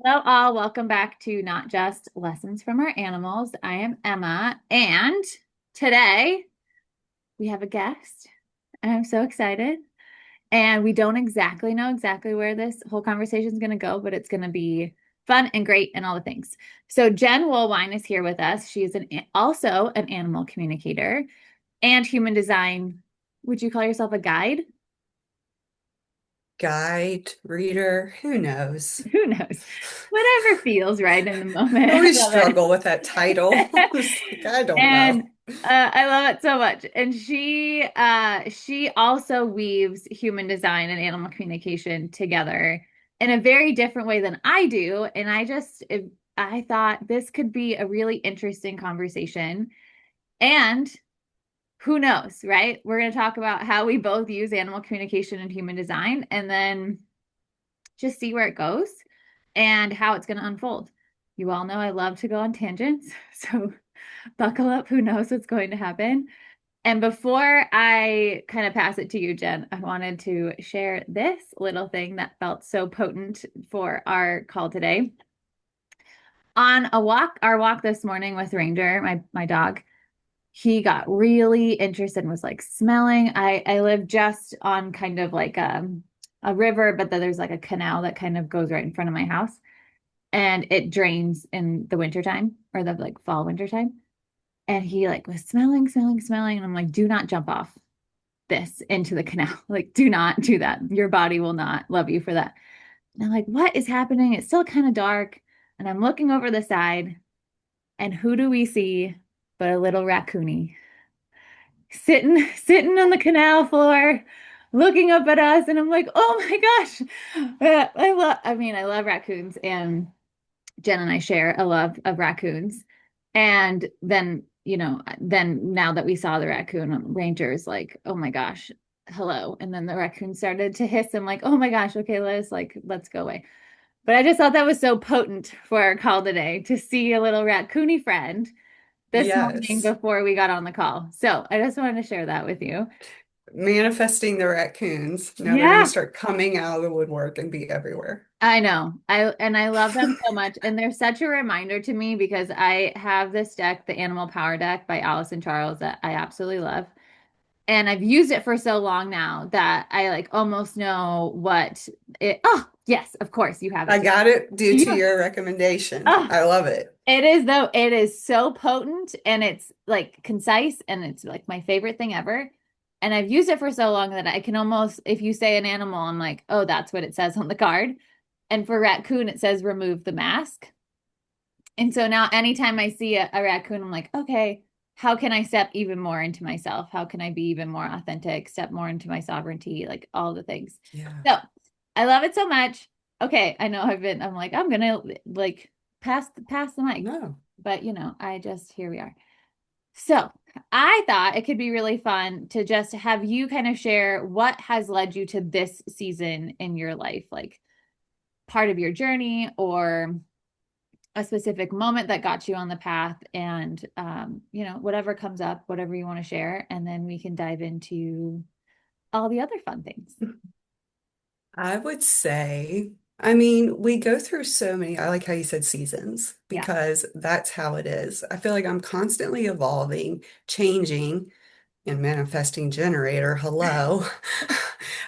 Hello, all. Welcome back to Not Just Lessons from Our Animals. I am Emma, and today we have a guest, and I'm so excited. And we don't exactly know exactly where this whole conversation is going to go, but it's going to be fun and great and all the things. So, Jen Woolwine is here with us. She is also an animal communicator and human design. Would you call yourself a guide? Guide, reader, who knows? Who knows? Whatever feels right in the moment. I I always love it. struggle with that title. It's like, I don't And know. I love it so much. And she also weaves human design and animal communication together in a very different way than I do. And I thought this could be a really interesting conversation. And who knows, right? We're going to talk about how we both use animal communication and human design, and then just see where it goes and how it's going to unfold. You all know I love to go on tangents, so buckle up. Who knows what's going to happen? And before I kind of pass it to you, Jen, I wanted to share this little thing that felt so potent for our call today. On our walk this morning with Ranger, my dog, he got really interested and was like smelling. I live just on kind of like a river, but then there's like a canal that kind of goes right in front of my house, and it drains in the wintertime or the like fall winter time. And he like was smelling. And I'm like, do not jump off this into the canal. Like, do not do that. Your body will not love you for that. And I'm like, what is happening? It's still kind of dark. And I'm looking over the side, and who do we see but a little raccoonie sitting on the canal floor, looking up at us. And I'm like, oh my gosh. I love raccoons, and Jen and I share a love of raccoons. And then, then now that we saw the raccoon, Ranger's like, oh my gosh, hello. And then the raccoon started to hiss. I'm like, oh my gosh, okay, let's go away. But I just thought that was so potent for our call today to see a little raccoony friend this morning Yes. before we got on the call. So I just wanted to share that with you. Manifesting the raccoons. Now they're going to Yeah. start coming out of the woodwork and be everywhere. I know. I love them so much. And they're such a reminder to me because I have this deck, the Animal Power deck by Allison Charles, that I absolutely love. And I've used it for so long now that I like almost know what it. Oh, yes, of course you have I it. got it due to You, your recommendation. oh, I love it. it is though. It is so potent, and it's like concise, and it's like my favorite thing ever. And I've used it for so long that I can almost, if you say an animal, I'm like, oh, that's what it says on the card. And for raccoon, it says remove the mask. And so now anytime I see a raccoon, I'm like, okay, how can I step even more into myself? How can I be even more authentic, step more into my sovereignty, like all the things. Yeah. So I love it so much. Okay, I know I'm like, I'm gonna like pass the mic. No. But I just here we are. So I thought it could be really fun to just have you kind of share what has led you to this season in your life, like part of your journey or a specific moment that got you on the path, and whatever comes up, whatever you want to share, and then we can dive into all the other fun things. I would say, I mean, we go through so many, I like how you said seasons, Yeah. because that's how it is. I feel like I'm constantly evolving, changing, and manifesting generator. Hello.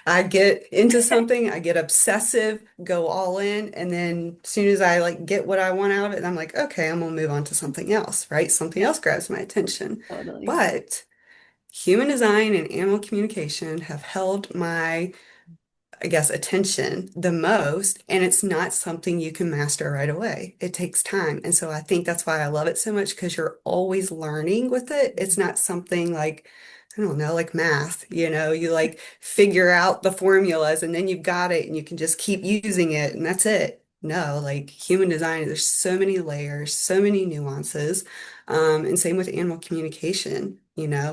I get into something, I get obsessive, go all in, and then as soon as I like get what I want out of it, I'm like, okay, I'm gonna move on to something else, right? Something Yep. else grabs my attention. Totally. But human design and animal communication have held my, I guess, attention the most, and it's not something you can master right away. It takes time. And so I think that's why I love it so much because you're always learning with it. It's not something like, I don't know, like math, you like figure out the formulas and then you've got it and you can just keep using it and that's it. No, like human design, there's so many layers, so many nuances. And same with animal communication.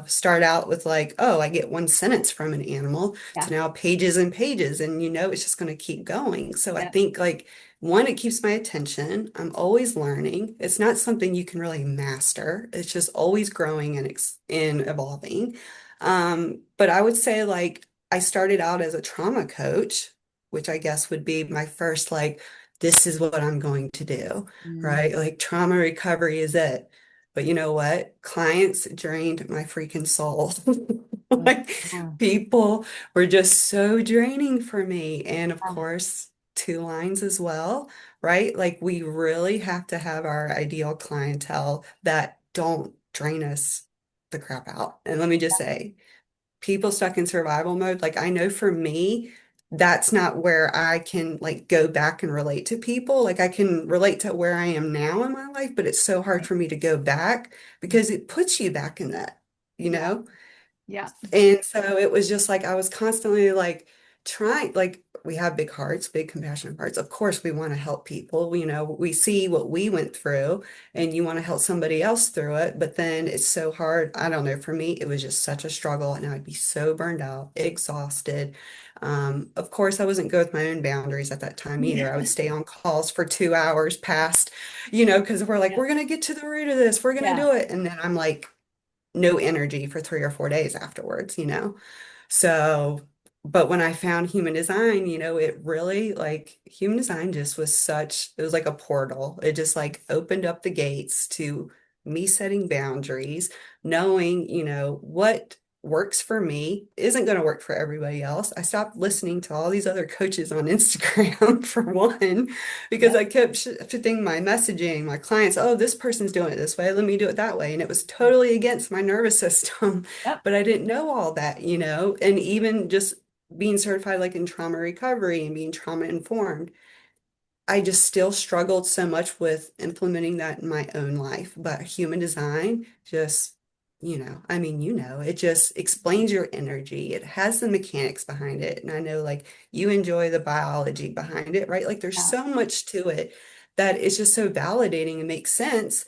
Start out with like, oh, I get one sentence from an animal Yeah. to now pages and pages, and it's just going to keep going. So I Yeah. think like one, it keeps my attention. I'm always learning. It's not something you can really master. It's just always growing and evolving. But I would say like I started out as a trauma coach, which I guess would be my first like this is what I'm going to do, Mm. right? Like trauma recovery is it. But you know what? Clients drained my freaking soul. Like Oh, people were just so draining for me. And of yeah, course, two lines as well, right? Like we really have to have our ideal clientele that don't drain us the crap out. And let me just say, people stuck in survival mode, like I know for me, that's not where I can like go back and relate to people. Like I can relate to where I am now in my life, but it's so hard right. for me to go back because it puts you back in that, you Yeah, know? yeah, And so it was just like I was constantly like trying, like we have big hearts, big compassionate hearts. Of course, we want to help people. You know, we see what we went through and you want to help somebody else through it. But then it's so hard. I don't know. For me, it was just such a struggle and I'd be so burned out, exhausted. Of course, I wasn't good with my own boundaries at that time either. I would stay on calls for 2 hours past, because we're like, yeah, we're going to get to the root of this. We're going to yeah, do it. And then I'm like, no energy for 3 or 4 days afterwards. So, but when I found human design, it really like human design just was it was like a portal. It just like opened up the gates to me setting boundaries, knowing, what works for me isn't going to work for everybody else. I stopped listening to all these other coaches on Instagram for one, because yep, I kept shifting my messaging, my clients, oh, this person's doing it this way, let me do it that way. And it was totally against my nervous system. yep, But I didn't know all that. And even just being certified like in trauma recovery and being trauma informed, I just still struggled so much with implementing that in my own life. But human design just, I mean, it just explains your energy. It has the mechanics behind it. And I know like you enjoy the biology behind it, right? Like there's yeah, so much to it that it's just so validating and makes sense.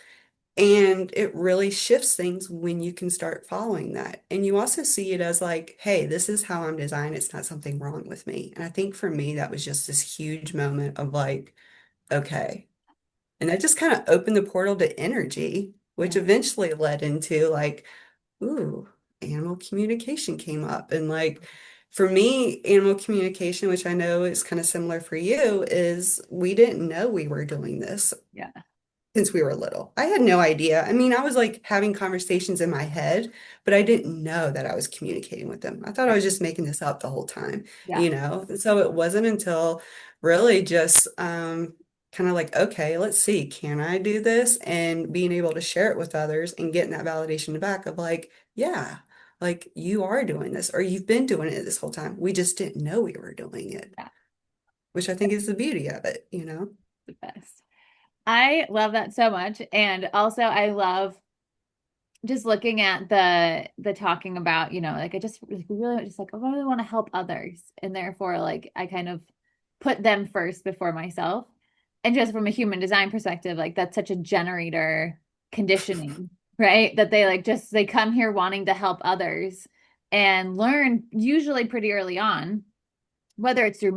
And it really shifts things when you can start following that. And you also see it as like, hey, this is how I'm designed. It's not something wrong with me. And I think for me, that was just this huge moment of like, okay. And that just kind of opened the portal to energy, which yeah, eventually led into like, ooh, animal communication came up. And like, for me, animal communication, which I know is kind of similar for you, is we didn't know we were doing this yeah, since we were little. I had no idea. I mean, I was like having conversations in my head, but I didn't know that I was communicating with them. I thought I right, was just making this up the whole time, yeah, you know? And so it wasn't until really just kind of like, okay, let's see, can I do this? And being able to share it with others and getting that validation back of like, yeah, like you are doing this or you've been doing it this whole time. We just didn't know we were doing it, yeah, which I think is the beauty of it. the best. I love that so much. And also I love just looking at the talking about, like I just like really just like I really want to help others. And therefore like I kind of put them first before myself. And just from a human design perspective, like that's such a generator conditioning, right? That they like just they come here wanting to help others and learn usually pretty early on whether it's through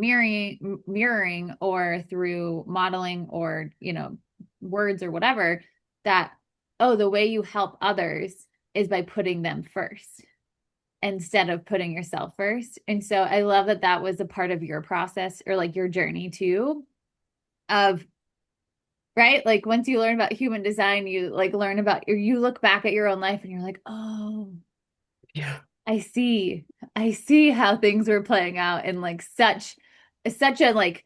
mirroring or through modeling or words or whatever that oh the way you help others is by putting them first instead of putting yourself first. And so I love that that was a part of your process or like your journey too of right like once you learn about human design you like learn about or you look back at your own life and you're like oh Yeah. I see how things were playing out in like such a like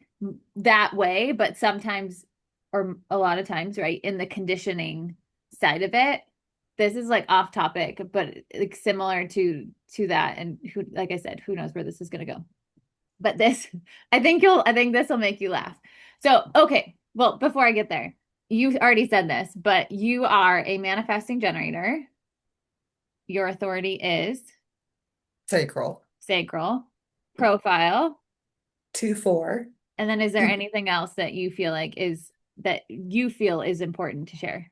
that way, but sometimes or a lot of times, right, in the conditioning side of it. This is like off topic, but like similar to that. And who, like I said, who knows where this is gonna go. But this, I think this will make you laugh. So, okay, well, before I get there, you already said this, but you are a manifesting generator. Your authority is Sacral. sacral, profile. 2-4. And then is there anything else that you feel like is that you feel is important to share?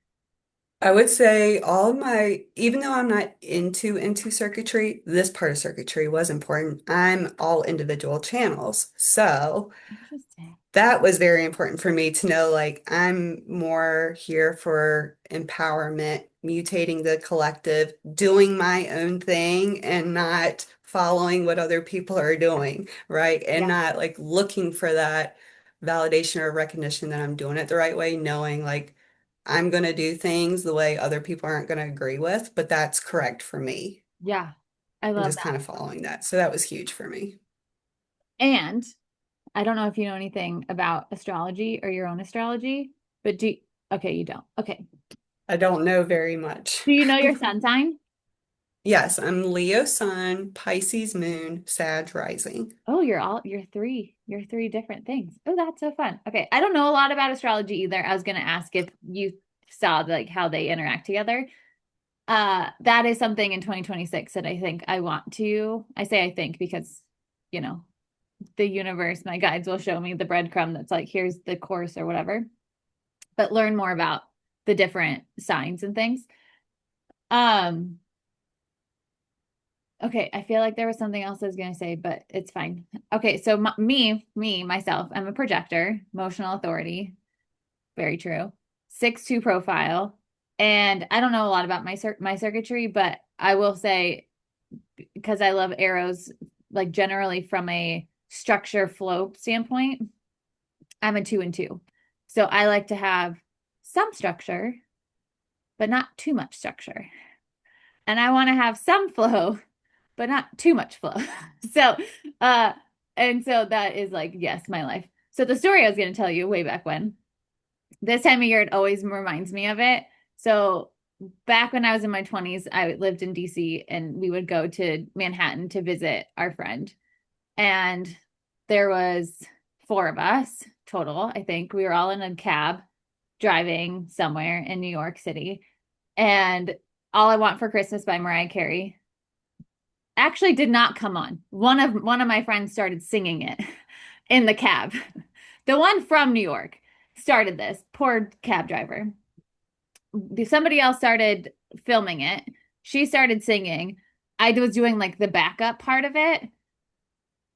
I would say all of even though I'm not into circuitry, this part of circuitry was important. I'm all individual channels. So Interesting. that was very important for me to know, like, I'm more here for empowerment, mutating the collective, doing my own thing and not following what other people are doing, right? And Yeah. not like looking for that validation or recognition that I'm doing it the right way, knowing like I'm going to do things the way other people aren't going to agree with, but that's correct for me. Yeah, I And love just that. kind of following that. So that was huge for me. And I don't know if you know anything about astrology or your own astrology, but okay, you don't. Okay. I don't know very much. Do you know your sun sign? Yes, I'm Leo sun, Pisces moon, Sag rising. Oh, you're three different things. Oh, that's so fun. Okay. I don't know a lot about astrology either. I was going to ask if you saw like how they interact together. That is something in 2026 that I think I say I think because, you know, the universe, my guides will show me the breadcrumb that's like, here's the course or whatever, but learn more about the different signs and things. Um, okay, I feel like there was something else I was going to say, but it's fine. Okay, so myself, I'm a projector, emotional authority, very true. 6-2 profile. And I don't know a lot about my circuitry, but I will say because I love arrows, like generally from a structure flow standpoint, I'm a 2 and 2. So I like to have some structure, but not too much structure. And I want to have some flow, but not too much flow. So, uh, and so that is like, yes, my life. So the story I was going to tell you way back when, this time of year, it always reminds me of it. So back when I was in my 20s, I lived in DC and we would go to Manhattan to visit our friend. And there was 4 of us total, I think. We were all in a cab driving somewhere in New York City. And All I Want for Christmas by Mariah Carey actually did not come on. One of my friends started singing it in the cab. The one from New York started this. Poor cab driver. Somebody else started filming it. She started singing. I was doing like the backup part of it.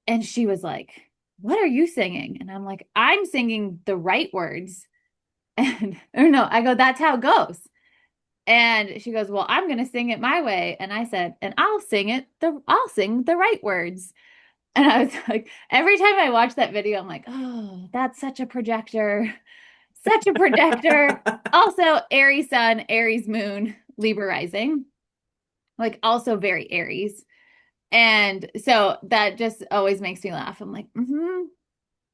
And she was like, "What are you singing?" And I'm like, "I'm singing the right words." And or no, I go, "That's how it goes." And she goes, "Well, I'm going to sing it my way." And I said, "And I'll sing the right words." And I was like, every time I watch that video, I'm like, "Oh, that's such a projector." Such a projector. Also, Aries sun, Aries moon, Libra rising, like also very Aries. And so that just always makes me laugh. I'm like,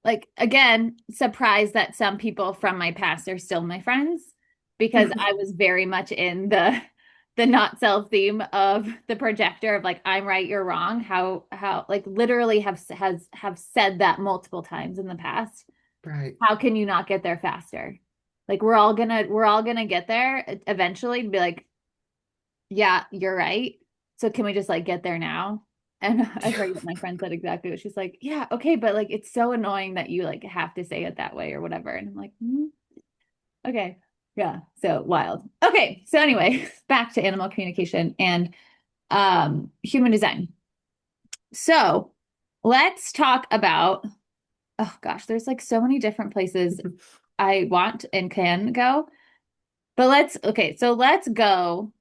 like again, surprised that some people from my past are still my friends because I was very much in the not self theme of the projector of like I'm right, you're wrong. How like literally have said that multiple times in the past. Right. How can you not get there faster? Like we're all gonna get there eventually and be like, yeah, you're right. So can we just like get there now? And I forget my friend said exactly what she's like, yeah, okay, but like it's so annoying that you like have to say it that way or whatever. And I'm like, okay. Yeah. So wild. Okay. So anyway, back to animal communication and human design. So let's talk about, oh gosh, there's like so many different places I want and can go. But okay, so let's go.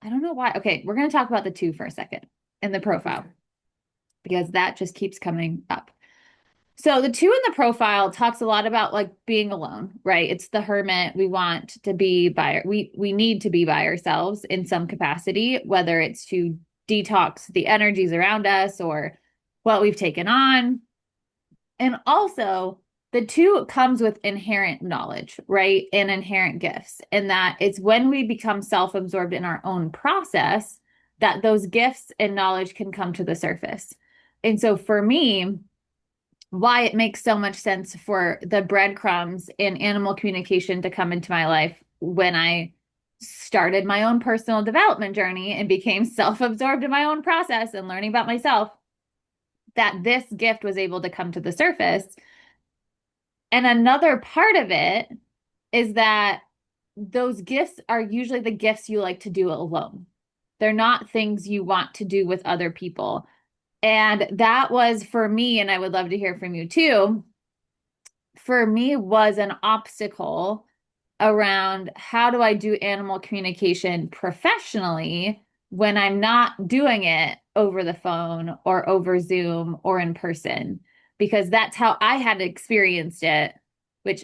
I don't know why. Okay, we're going to talk about the 2 for a second in the profile Okay. because that just keeps coming up. So the 2 in the profile talks a lot about like being alone, right? It's the hermit. We want to be by we need to be by ourselves in some capacity, whether it's to detox the energies around us or what we've taken on. And also, the 2 comes with inherent knowledge, right? And inherent gifts. And that it's when we become self absorbed in our own process that those gifts and knowledge can come to the surface. And so for me, why it makes so much sense for the breadcrumbs in animal communication to come into my life when I started my own personal development journey and became self absorbed in my own process and learning about myself, that this gift was able to come to the surface. And another part of it is that those gifts are usually the gifts you like to do alone. They're not things you want to do with other people. And that was for me, and I would love to hear from you too, for me was an obstacle around how do I do animal communication professionally when I'm not doing it over the phone or over Zoom or in person. because that's how I had experienced it, which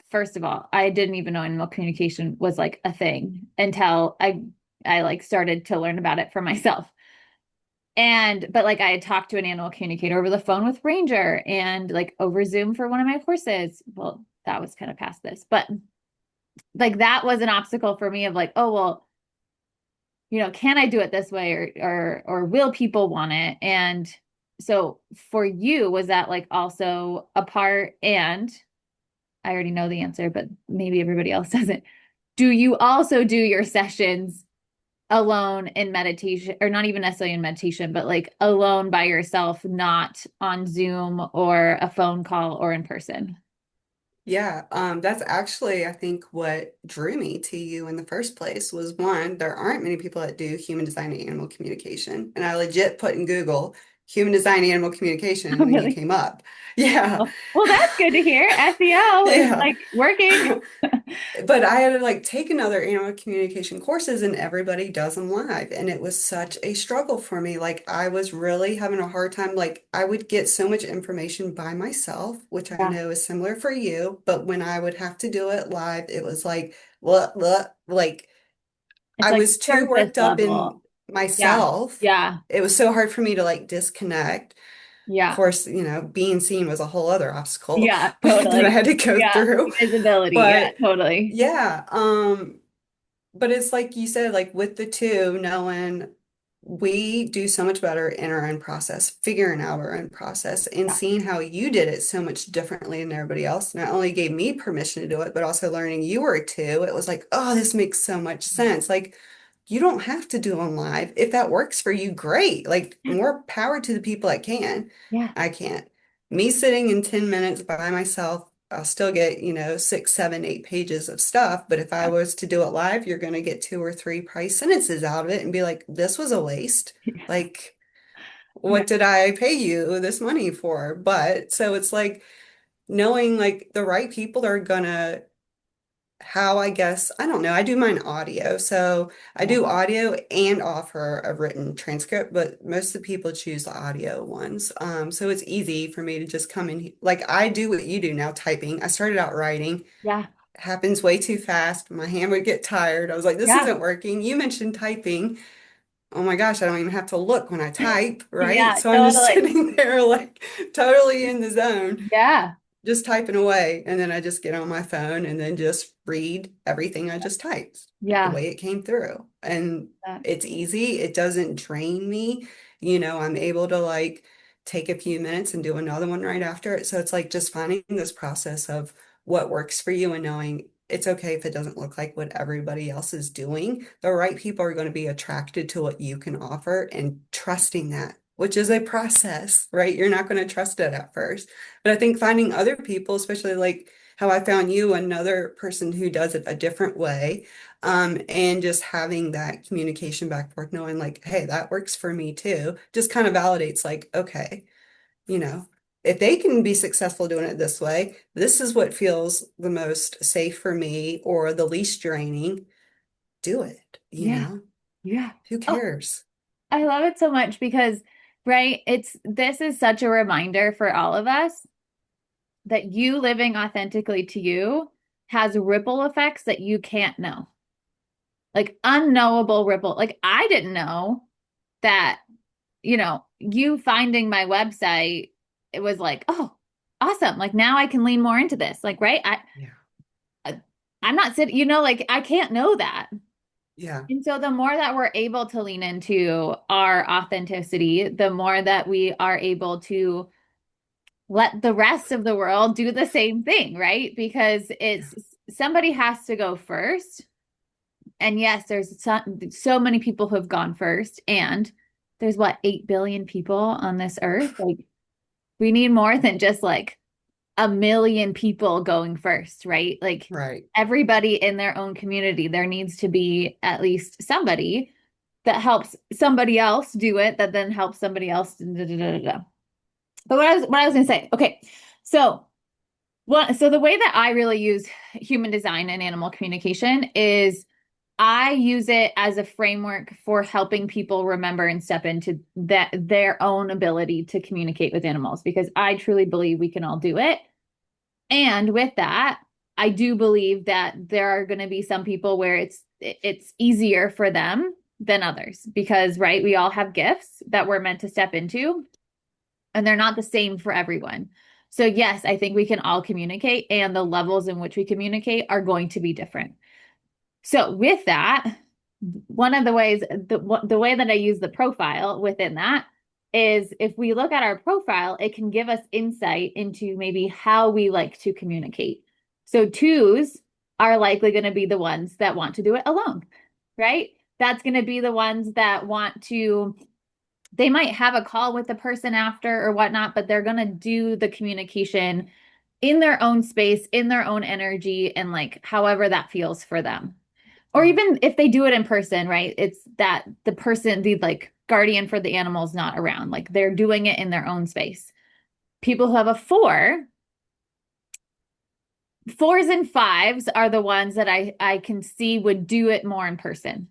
first of all, I didn't even know animal communication was like a thing until I like started to learn about it for myself. And but like I had talked to an animal communicator over the phone with Ranger and like over Zoom for one of my horses. Well, that was kind of past this, but like that was an obstacle for me of like, oh well, can I do it this way or will people want it? And so for you, was that like also a part? And I already know the answer, but maybe everybody else doesn't. Do you also do your sessions alone in meditation, or not even necessarily in meditation, but like alone by yourself, not on Zoom or a phone call or in person? Yeah, that's actually, I think, what drew me to you in the first place was one, there aren't many people that do human design and animal communication. And I legit put in Google human design and animal Oh, communication and you really? came up. Yeah. Well, that's good to hear. SEO is Yeah. like working. But I had to like take another animal communication courses and everybody does them live. And it was such a struggle for me. Like I was really having a hard time. Like I would get so much information by myself, which I Yeah. know is similar for you. But when I would have to do it live, it was like, what, like It's I like was too surface worked up in level. Yeah. myself. Yeah. It was so hard for me to like disconnect. Of Yeah. course, being seen was a whole other obstacle Yeah. that I Totally. had to go Yeah. through. Visibility. Yeah. But Totally. yeah, but it's like you said, like with the two, knowing we do so much better in our own process, figuring out our own process and Yeah. seeing how you did it so much differently than everybody else. Not only gave me permission to do it, but also learning you were too. It was like, oh, this makes so much sense. Like, you don't have to do them live. If that works for you, great. Like, more power to the people that can. Yeah. I can't. Me sitting in 10 minutes by myself, I'll still get, 6, 7, 8 pages of stuff. But if I Yeah. was to do it live, you're going to get two or three price sentences out of it and be like, this was a waste. Like, Yeah. what did I pay you this money for? But so it's like knowing like the right people are gonna how I guess, I don't know, I do mine audio. So I Yeah. do audio and offer a written transcript, but most of the people choose the audio ones. So it's easy for me to just come in, like I do what you do now, typing. I started out writing, Yeah. happens way too fast. My hand would get tired. I was like, this Yeah. isn't working. You mentioned typing. Oh my gosh, I don't even have to look when I type, right? Yeah. So I'm just Totally. sitting there like totally in the zone Yeah. just typing away. And then I just get on my phone and then just read everything I just typed the Yeah. way it came through. And Yeah. it's easy. It doesn't drain me. I'm able to like take a few minutes and do another one right after it. So it's like just finding this process of what works for you and knowing it's okay if it doesn't look like what everybody else is doing. The right people are going to be attracted to what you can offer and trusting that, which is a process, right? You're not going to trust it at first. But I think finding other people, especially like how I found you, another person who does it a different way, and just having that communication back and forth, knowing like, hey, that works for me too, just kind of validates like, okay, you know, if they can be successful doing it this way, this is what feels the most safe for me or the least draining. Do it. Yeah. Yeah. Who Oh, cares? I love it so much because, right, this is such a reminder for all of us that you living authentically to you has ripple effects that you can't know. Like unknowable ripple. Like I didn't know that, you finding my website, it was like, oh, awesome. Like now I can lean more into this. Like, right? Yeah. I'm not sitting, like I can't know that. Yeah. And so the more that we're able to lean into our authenticity, the more that we are able to let the rest of the world do the same thing, right? Because Yeah. it's somebody has to go first. And yes, there's so many people who have gone first. And there's what, 8 billion people on this earth? Like, we need more than just like a million people going first, right? Like, Right. everybody in their own community, there needs to be at least somebody that helps somebody else do it, that then helps somebody else. Da, da, da, da, da. But what I was going to say, okay, so so the way that I really use human design and animal communication is I use it as a framework for helping people remember and step into that their own ability to communicate with animals because I truly believe we can all do it. And with that, I do believe that there are going to be some people where it's easier for them than others because right, we all have gifts that we're meant to step into and they're not the same for everyone. So yes, I think we can all communicate and the levels in which we communicate are going to be different. So with that, one of the ways the way that I use the profile within that is if we look at our profile, it can give us insight into maybe how we like to communicate. So twos are likely going to be the ones that want to do it alone, right? That's going to be the ones that want to, they might have a call with the person after or whatnot, but they're going to do the communication in their own space, in their own energy, and like however that feels for them. Or Yeah. even if they do it in person, right? It's that the person, the like guardian for the animal is not around. Like they're doing it in their own space. People who have a four, fours and fives are the ones that I can see would do it more in person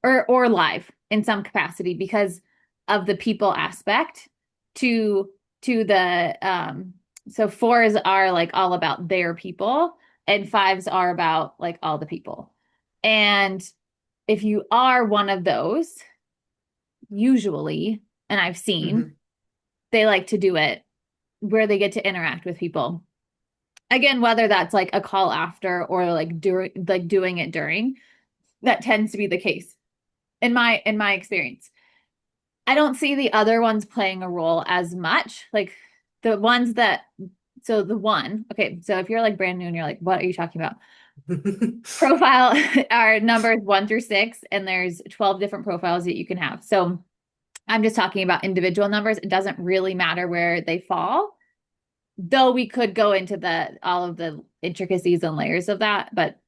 or live in some capacity because of the people aspect to the so fours are like all about their people and fives are about like all the people. And if you are one of those, usually, and I've seen, Hmm. they like to do it where they get to interact with people. Again, whether that's like a call after or like during like doing it during, that tends to be the case in my experience. I don't see the other ones playing a role as much. Like the ones that so the one, okay, so if you're like brand new and you're like, what are you talking about? Profile are numbers 1 through 6, and there's 12 different profiles that you can have. So I'm just talking about individual numbers. It doesn't really matter where they fall, though we could go into the all of the intricacies and layers of that, but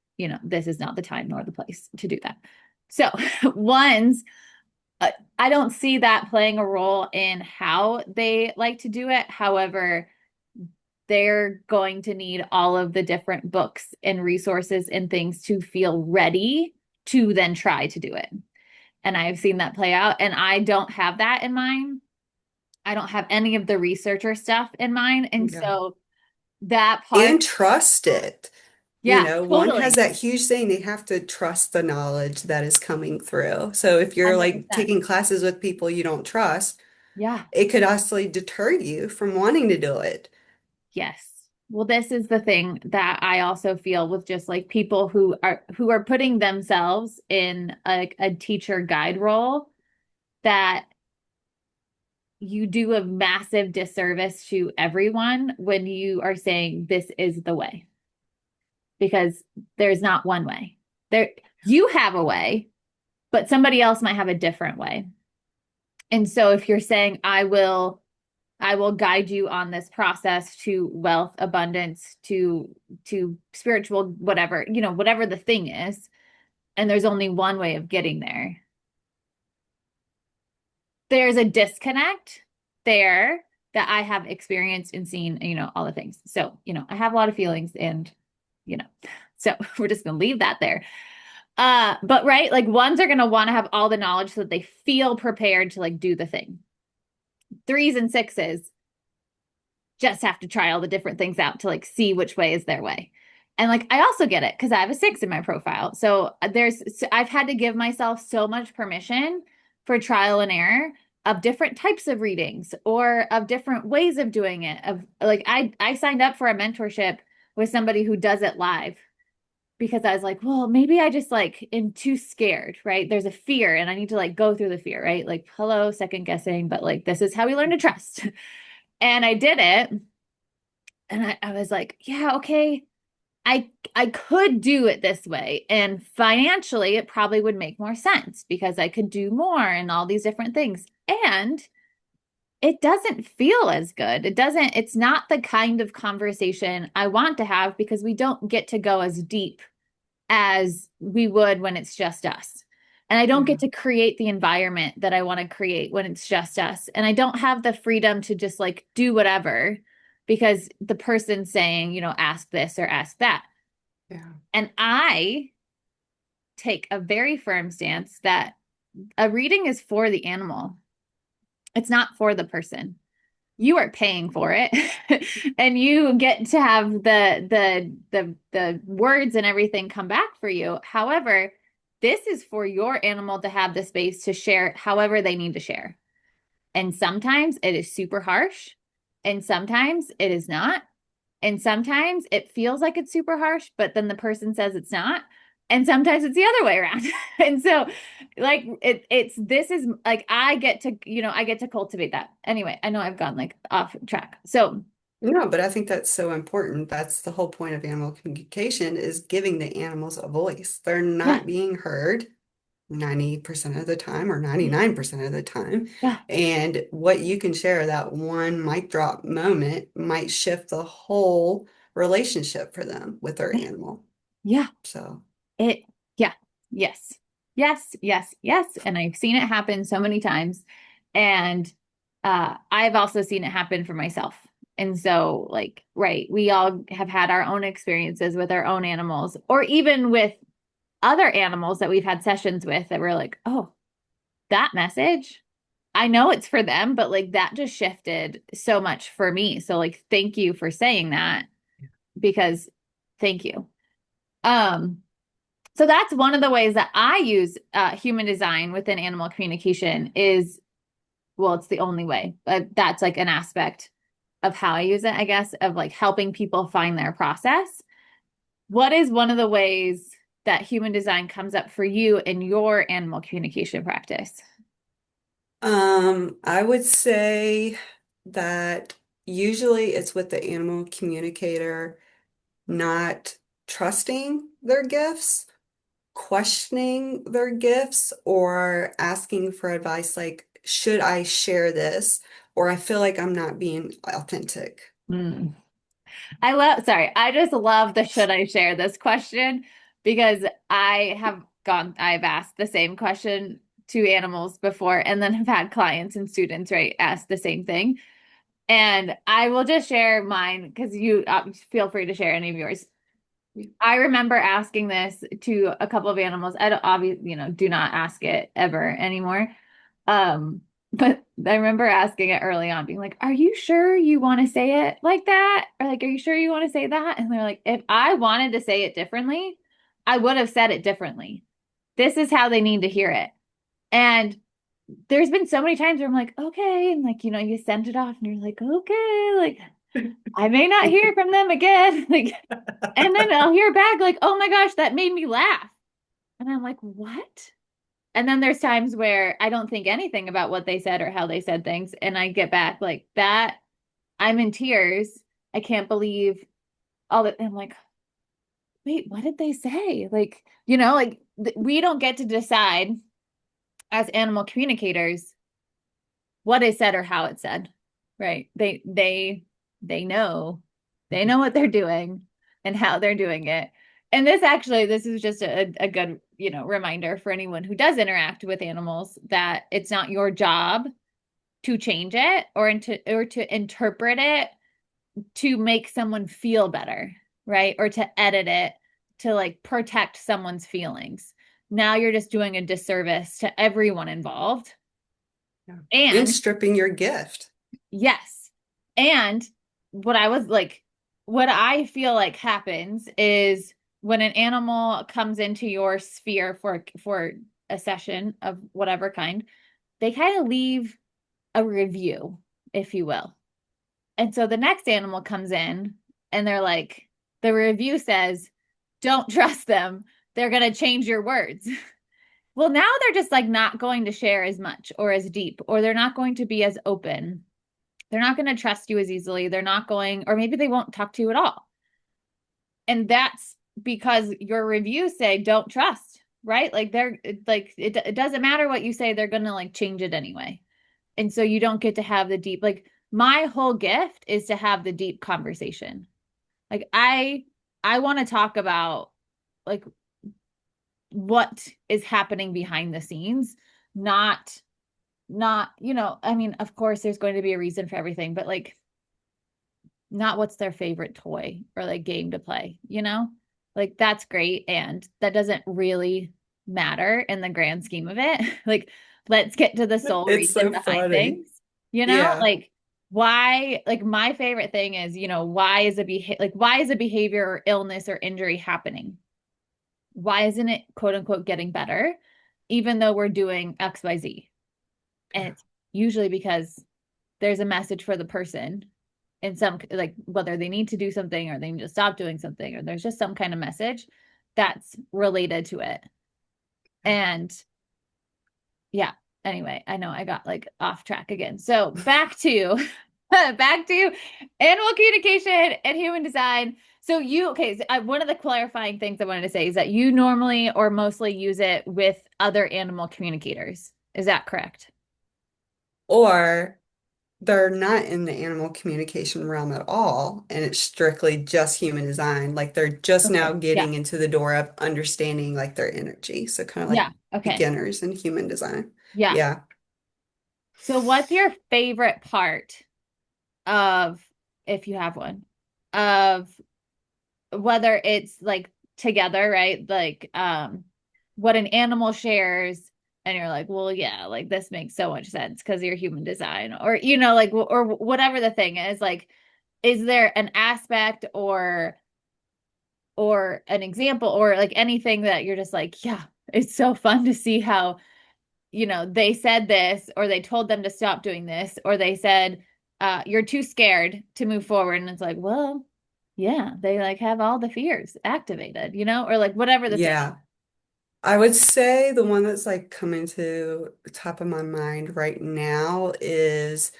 this is not the time nor the place to do that. So ones, I don't see that playing a role in how they like to do it. However, they're going to need all of the different books and resources and things to feel ready to then try to do it. And I've seen that play out, and I don't have that in mind. I don't have any of the researcher stuff in mind. And Yeah. so that part, And trust it. You yeah, know, one has totally. that huge thing, they have to trust the knowledge that is coming through. So if you're like 100%. taking classes with people you don't trust, Yeah. it could actually deter you from wanting to do it. Yes. Well, this is the thing that I also feel with just like people who are putting themselves in a teacher guide role that you do a massive disservice to everyone when you are saying this is the way because there's not one way. There you have a way, but somebody else might have a different way. And so if you're saying I will guide you on this process to wealth, abundance, to spiritual whatever, whatever the thing is, and there's only one way of getting there. There's a disconnect there that I have experienced and seen, all the things. So, I have a lot of feelings and, you know, so we're just going to leave that there. But right, like ones are going to want to have all the knowledge so that they feel prepared to like do the thing. Threes and sixes just have to try all the different things out to like see which way is their way. And like I also get it because I have a 6 in my profile. So I've had to give myself so much permission for trial and error of different types of readings or of different ways of doing it. Of like I signed up for a mentorship with somebody who does it live because I was like, well, maybe I just like am too scared, right? There's a fear and I need to like go through the fear, right? Like, hello, second guessing, but like this is how we learn to trust. And I did it. And I was like, yeah, okay. I could do it this way. And financially, it probably would make more sense because I could do more and all these different things. And it doesn't feel as good. It's not the kind of conversation I want to have because we don't get to go as deep as we would when it's just us. And I don't get Yeah. to create the environment that I want to create when it's just us. And I don't have the freedom to just like do whatever because the person's saying, ask this or ask that. Yeah. And I take a very firm stance that a reading is for the animal. It's not for the person. You are paying for it and you get to have the words and everything come back for you. However, this is for your animal to have the space to share however they need to share. And sometimes it is super harsh, and sometimes it is not. And sometimes it feels like it's super harsh, but then the person says it's not. And sometimes it's the other way around. And so like it's this is like I get to, I get to cultivate that. Anyway, I know I've gone like off track. So No, but I think that's so important. That's the whole point of animal communication is giving the animals a voice. They're yeah, not being heard 90% of the time or 99% of the time. yeah, And what you can share, that one mic drop moment might shift the whole relationship for them with their yeah, animal. yeah. So, It, yeah, yes, yes, yes, yes. And I've seen it happen so many times. And I've also seen it happen for myself. And so, like, right, we all have had our own experiences with our own animals, or even with other animals that we've had sessions with that we're like, oh, that message, I know it's for them, but like that just shifted so much for me. So, like, thank you for saying that because thank you. Um, so that's one of the ways that I use human design within animal communication is, well, it's the only way, but that's like an aspect of how I use it, I guess, of like helping people find their process. What is one of the ways that human design comes up for you in your animal communication practice? I would say that usually it's with the animal communicator not trusting their gifts, questioning their gifts, or asking for advice like, should I share this? Or I feel like I'm not being authentic. Mm. Sorry, I just love the should I share this question because I've asked the same question to animals before and then have had clients and students, right, ask the same thing. And I will just share mine because you feel free to share any of yours. I remember asking this to a couple of animals. I don't obviously, do not ask it ever anymore. Um, but I remember asking it early on, being like, "Are you sure you want to say it like that? Or like, are you sure you want to say that?" And they're like, "If I wanted to say it differently, I would have said it differently. This is how they need to hear it." And there's been so many times where I'm like, "Okay," and like, you send it off, and you're like, "Okay," like I may not hear from them again, like, and then I'll hear back like, "Oh my gosh, that made me laugh," and I'm like, "What?" And then there's times where I don't think anything about what they said or how they said things. And I get back like that. I'm in tears. I can't believe all that. I'm like, wait, what did they say? Like, we don't get to decide as animal communicators what is said or how it's said. Right. They know. They know what they're doing and how they're doing it. And this is just a good, reminder for anyone who does interact with animals that it's not your job to change it or to interpret it to make someone feel better, right? Or to edit it to like protect someone's feelings. Now you're just doing a disservice to everyone involved. Yeah. And And stripping your gift. yes. And what I was like, what I feel like happens is when an animal comes into your sphere for a session of whatever kind, they kind of leave a review, if you will. And so the next animal comes in and they're like, the review says, don't trust them. They're going to change your words. Well, now they're just like not going to share as much or as deep, or they're not going to be as open. They're not going to trust you as easily. They're not going, or maybe they won't talk to you at all. And that's because your reviews say don't trust, right? Like they're like, it doesn't matter what you say, they're going to like change it anyway. And so you don't get to have the deep, like my whole gift is to have the deep conversation. Like I want to talk about like what is happening behind the scenes, not, I mean, of course there's going to be a reason for everything, but like not what's their favorite toy or like game to play, Like that's great and that doesn't really matter in the grand scheme of it. Like, let's get to the soul It's reason so behind funny. things. You know, Yeah. like why, like my favorite thing is, why is a behavior or illness or injury happening? Why isn't it quote unquote getting better, even though we're doing XYZ? And it's usually because there's a message for the person in some, like whether they need to do something or they need to stop doing something, or there's just some kind of message that's related to it. And yeah, anyway, I know I got like off track again. So back to back to animal communication and human design. So okay, so one of the clarifying things I wanted to say is that you normally or mostly use it with other animal communicators. Is that correct? Or they're not in the animal communication realm at all, and it's strictly just human design. Like they're just now Okay. Yeah. getting into the door of understanding like their energy. So kind of like Yeah. Okay. beginners in human design. Yeah. Yeah. So what's your favorite part of, if you have one, of whether it's like together, right? Like what an animal shares and you're like, well, yeah, like this makes so much sense because you're human design or like or whatever the thing is, like is there an aspect or an example or like anything that you're just like, yeah, it's so fun to see how they said this or they told them to stop doing this or they said you're too scared to move forward and it's like, well, yeah, they like have all the fears activated, or like whatever the thing. Yeah. I would say the one that's like coming to the top of my mind right now is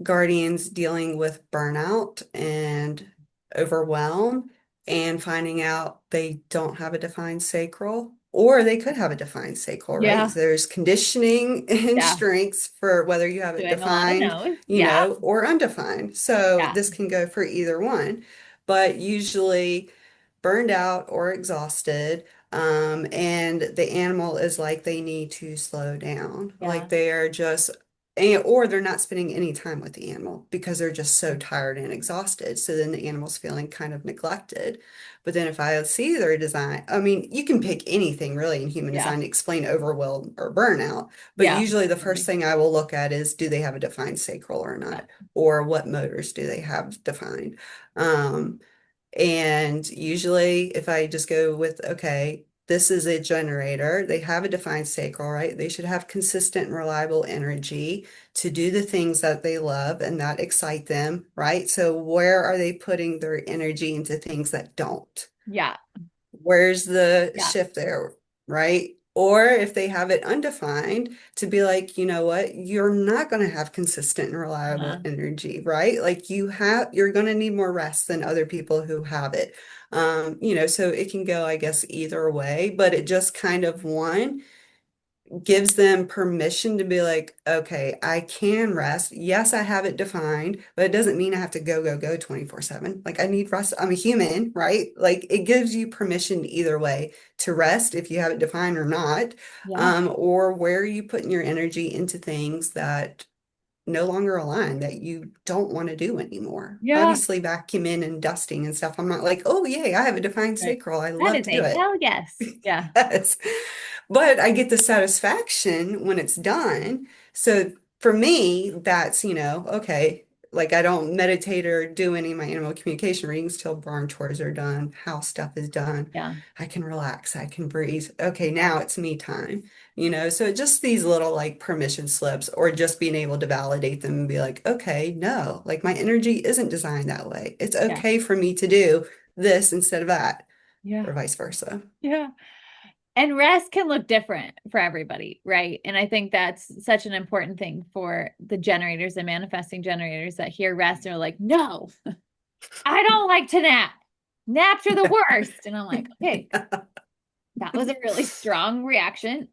guardians dealing with burnout and overwhelm and finding out they don't have a defined sacral, or they could have a defined sacral, right? Yeah, So there's conditioning and yeah, strengths for whether you have it doing a lot of defined, no's. Yeah, or undefined. So yeah, this can go for either one, but usually burned out or exhausted. And the animal is like they need to slow down. yeah, Like they are just or they're not spending any time with the animal because they're just so tired and exhausted. So then the animal's feeling kind of neglected. But then if I see their design, I mean, you can pick anything really in human yeah, design to explain overwhelm or burnout. But yeah, usually the first definitely. thing I will look at is do they have a defined sacral or Yeah, not? Or what motors do they have defined? Um, and usually, if I just go with, okay, this is a generator, they have a defined sacral, right? They should have consistent and reliable energy to do the things that they love and that excite them, right? So, where are they putting their energy into things that don't? yeah, Where's the yeah, shift there, right? Or if they have it undefined, to be like, you know what, you're not going to have consistent and reliable uh-huh. energy, right? Like you're going to need more rest than other people who have it. So it can go, I guess, either way, but it just kind of gives them permission to be like, okay, I can rest. Yes, I have it defined, but it doesn't mean I have to go, go, go 24/7. Like I need rest. I'm a human, right? Like it gives you permission either way to rest if you have it defined or not, Yeah, or where are you putting your energy into things that no longer align that you don't want to do anymore. yeah, Obviously, vacuuming and dusting and stuff. I'm not like, oh, yay, I have a defined right. sacral. I That love is to do a it. hell yes. Yeah, Yes. But I get the satisfaction when it's done. So for me, that's, okay, like I don't meditate or do any of my animal communication readings till barn chores are done, house stuff is done. yeah, I can relax, I can breathe. Okay, yeah, now it's me time, So just these little like permission slips or just being able to validate them and be like, okay, no, like my energy isn't designed that way. It's yeah, okay for me to do this instead of that, yeah, or vice versa. yeah. And rest can look different for everybody, right? And I think that's such an important thing for the generators and manifesting generators that hear rest and are like, no, I don't like to nap. Naps are the worst. And I'm like, okay, that was a really strong reaction.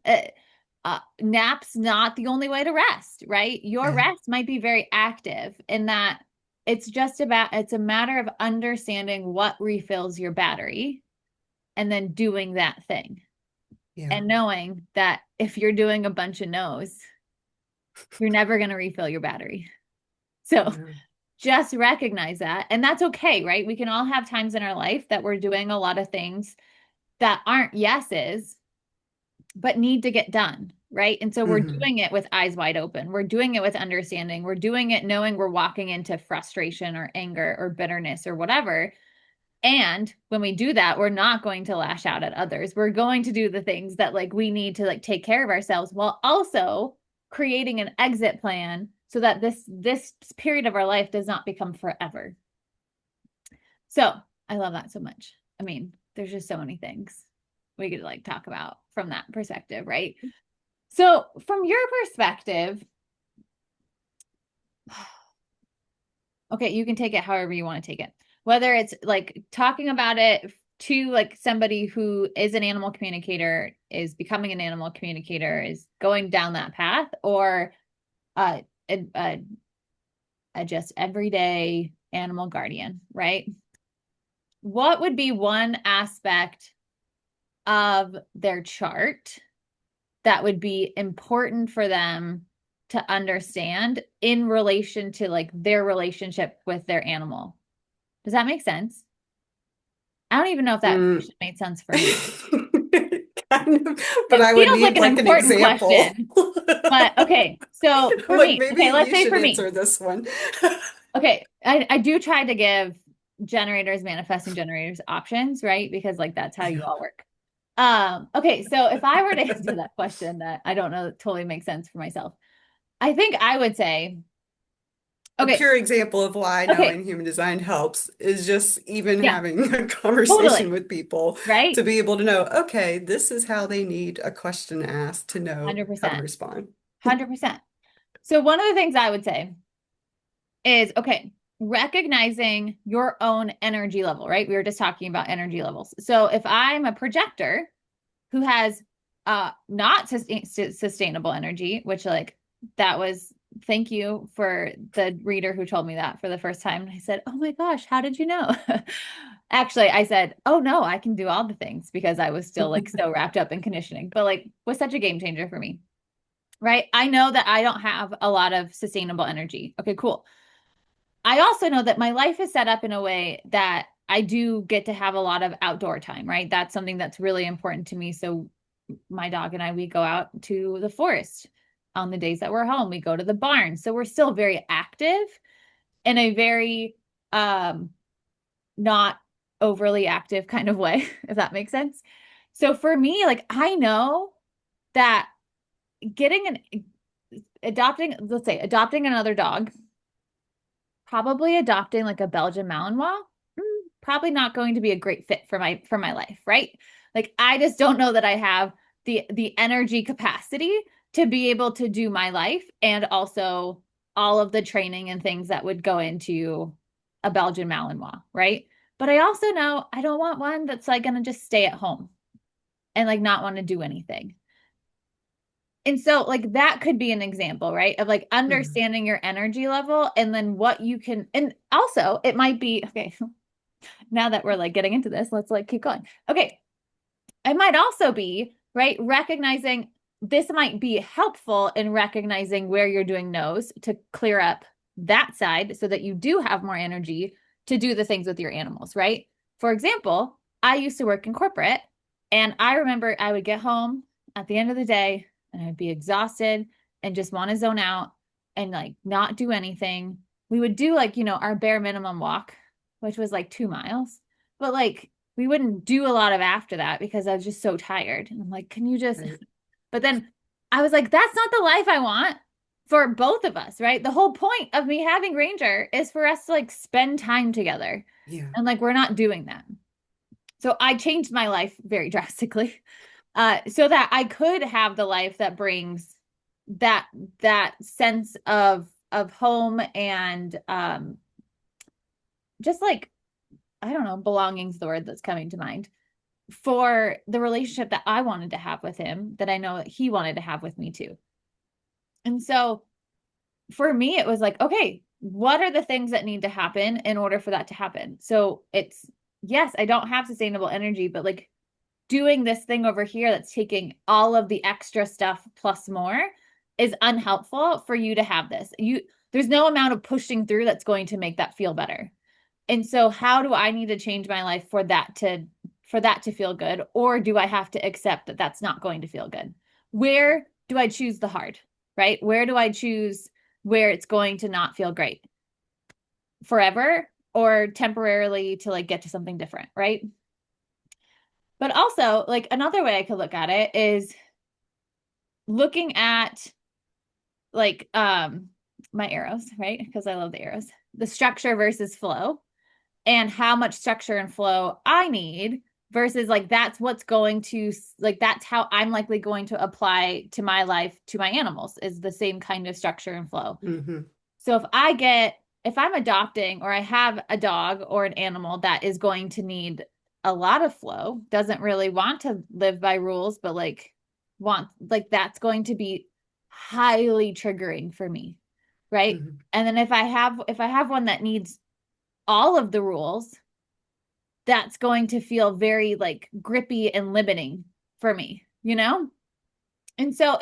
Naps not the only way to rest, right? Your Yeah. rest might be very active in that it's a matter of understanding what refills your battery and then doing that thing Yeah. and knowing that if you're doing a bunch of no's, you're never going to refill your battery. So Yeah. just recognize that. And that's okay, right? We can all have times in our life that we're doing a lot of things that aren't yeses, but need to get done, right? And so we're Hmm. doing it with eyes wide open. We're doing it with understanding. We're doing it knowing we're walking into frustration or anger or bitterness or whatever. And when we do that, we're not going to lash out at others. We're going to do the things that like we need to like take care of ourselves while also creating an exit plan so that this period of our life does not become forever. So I love that so much. I mean, there's just so many things we could like talk about from that perspective, right? So from your perspective, okay, you can take it however you want to take it. Whether it's like talking about it to like somebody who is an animal communicator, is becoming an animal communicator, is going down that path, or uh, a, a just everyday animal guardian, right? What would be one aspect of their chart that would be important for them to understand in relation to like their relationship with their animal? Does that make sense? I don't even know if that Mm. question made sense for you. Kind of, but It I would feels like need an like an important example. question, but okay. So for Like me, maybe okay, let's you say should for me, answer this one. okay, I do try to give generators, manifesting generators options, right? Because like that's how you Yeah. all work. Okay, so if I were to answer that question that I don't know that totally makes sense for myself, I think I would say, A okay, pure example of why okay, knowing human design helps is just even yeah, having a conversation totally, with people right? to be able to know, okay, this is how they need a question asked to know how to 100%, respond. 100%. So one of the things I would say is okay, recognizing your own energy level, right? We were just talking about energy levels. So if I'm a projector who has not sustainable energy, which like that was thank you for the reader who told me that for the first time. And I said, "Oh my gosh, how did you know?" Actually, I said, "Oh no, I can do all the things," because I was still like so wrapped up in conditioning, but like was such a game changer for me. Right? I know that I don't have a lot of sustainable energy. Okay, cool. I also know that my life is set up in a way that I do get to have a lot of outdoor time, right? That's something that's really important to me. So my dog and I, we go out to the forest on the days that we're home. We go to the barn. So we're still very active in a very um not overly active kind of way, if that makes sense. So for me, like I know that getting an adopting, let's say adopting another dog, probably adopting like a Belgian Malinois, probably not going to be a great fit for my life, right? Like I just don't know that I have the energy capacity to be able to do my life and also all of the training and things that would go into a Belgian Malinois, right? But I also know I don't want one that's like going to just stay at home and like not want to do anything. And so like that could be an example, right? Of like Mhm. understanding your energy level and then what you can, and also it might be okay, now that we're like getting into this, let's like keep going. Okay. It might also be, right, recognizing this might be helpful in recognizing where you're doing no's to clear up that side so that you do have more energy to do the things with your animals, right? For example, I used to work in corporate and I remember I would get home at the end of the day and I'd be exhausted and just want to zone out and like not do anything. We would do like, our bare minimum walk, which was like 2 miles, but like we wouldn't do a lot of after that because I was just so tired. And I'm like, can you just, Right. but then I was like, that's not the life I want for both of us, right? The whole point of me having Ranger is for us to like spend time together. Yeah. And like, we're not doing that. So I changed my life very drastically, so that I could have the life that brings that, that sense of home and, just like, I don't know, belonging's the word that's coming to mind for the relationship that I wanted to have with him, that I know that he wanted to have with me too. And so for me, it was like, okay, what are the things that need to happen in order for that to happen? So it's, yes, I don't have sustainable energy, but like doing this thing over here that's taking all of the extra stuff plus more is unhelpful for you to have this. There's no amount of pushing through that's going to make that feel better. And so how do I need to change my life for that for that to feel good? Or do I have to accept that that's not going to feel good? Where do I choose the hard, right? Where do I choose where it's going to not feel great forever or temporarily to like get to something different, right? But also, like another way I could look at it is looking at like my arrows, right? Because I love the arrows. The structure versus flow and how much structure and flow I need versus like that's what's going to like that's how I'm likely going to apply to my life to my animals is the same kind of structure and flow. Hmm. So if I'm adopting or I have a dog or an animal that is going to need a lot of flow, doesn't really want to live by rules, but like want like that's going to be highly triggering for me, right? Hmm. And then if I have one that needs all of the rules, that's going to feel very like grippy and limiting for me, you know? And so